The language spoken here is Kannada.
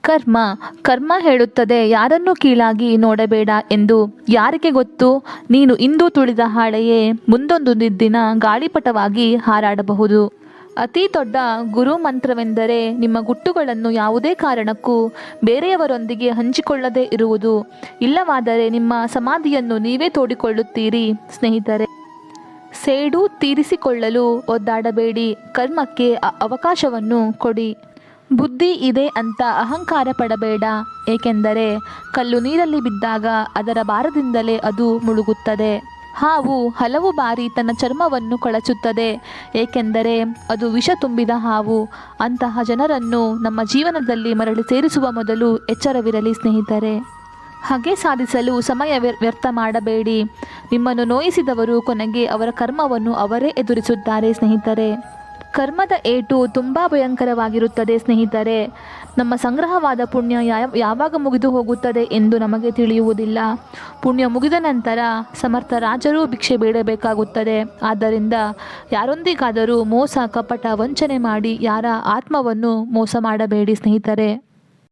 ಕರ್ಮ ಕರ್ಮ ಹೇಳುತ್ತದೆ ಯಾರನ್ನೂ ಕೀಳಾಗಿ ನೋಡಬೇಡ ಎಂದು. ಯಾರಿಗೆ ಗೊತ್ತು, ನೀನು ಇಂದು ತುಳಿದ ಹಾಳೆಯೇ ಮುಂದೊಂದು ದಿನ ಗಾಳಿಪಟವಾಗಿ ಹಾರಾಡಬಹುದು. ಅತಿ ದೊಡ್ಡ ಗುರು ಮಂತ್ರವೆಂದರೆ ನಿಮ್ಮ ಗುಟ್ಟುಗಳನ್ನು ಯಾವುದೇ ಕಾರಣಕ್ಕೂ ಬೇರೆಯವರೊಂದಿಗೆ ಹಂಚಿಕೊಳ್ಳದೇ ಇರುವುದು. ಇಲ್ಲವಾದರೆ ನಿಮ್ಮ ಸಮಾಧಿಯನ್ನು ನೀವೇ ತೋಡಿಕೊಳ್ಳುತ್ತೀರಿ ಸ್ನೇಹಿತರೆ. ಸೇಡು ತೀರಿಸಿಕೊಳ್ಳಲು ಒದ್ದಾಡಬೇಡಿ, ಕರ್ಮಕ್ಕೆ ಅವಕಾಶವನ್ನು ಕೊಡಿ. ಬುದ್ಧಿ ಇದೆ ಅಂತ ಅಹಂಕಾರ ಪಡಬೇಡ, ಏಕೆಂದರೆ ಕಲ್ಲು ನೀರಲ್ಲಿ ಬಿದ್ದಾಗ ಅದರ ಭಾರದಿಂದಲೇ ಅದು ಮುಳುಗುತ್ತದೆ. ಹಾವು ಹಲವು ಬಾರಿ ತನ್ನ ಚರ್ಮವನ್ನು ಕಳಚುತ್ತದೆ, ಏಕೆಂದರೆ ಅದು ವಿಷ ತುಂಬಿದ ಹಾವು. ಅಂತಹ ಜನರನ್ನು ನಮ್ಮ ಜೀವನದಲ್ಲಿ ಮರಳಿ ಸೇರಿಸುವ ಮೊದಲು ಎಚ್ಚರವಿರಲಿ ಸ್ನೇಹಿತರೆ. ಹಾಗೆ ಸಾಧಿಸಲು ಸಮಯ ವ್ಯರ್ಥ ಮಾಡಬೇಡಿ. ನಿಮ್ಮನ್ನು ನೋಯಿಸಿದವರು ಕೊನೆಗೆ ಅವರ ಕರ್ಮವನ್ನು ಅವರೇ ಎದುರಿಸುತ್ತಾರೆ ಸ್ನೇಹಿತರೆ. ಕರ್ಮದ ಏಟು ತುಂಬ ಭಯಂಕರವಾಗಿರುತ್ತದೆ ಸ್ನೇಹಿತರೆ. ನಮ್ಮ ಸಂಗ್ರಹವಾದ ಪುಣ್ಯ ಯಾವಾಗ ಮುಗಿದು ಹೋಗುತ್ತದೆ ಎಂದು ನಮಗೆ ತಿಳಿಯುವುದಿಲ್ಲ. ಪುಣ್ಯ ಮುಗಿದ ನಂತರ ಸಮರ್ಥ ರಾಜರೂ ಭಿಕ್ಷೆ ಬೇಡಬೇಕಾಗುತ್ತದೆ. ಆದ್ದರಿಂದ ಯಾರೊಂದಿಗಾದರೂ ಮೋಸ, ಕಪಟ, ವಂಚನೆ ಮಾಡಿ ಯಾರ ಆತ್ಮವನ್ನು ಮೋಸ ಮಾಡಬೇಡಿ ಸ್ನೇಹಿತರೆ.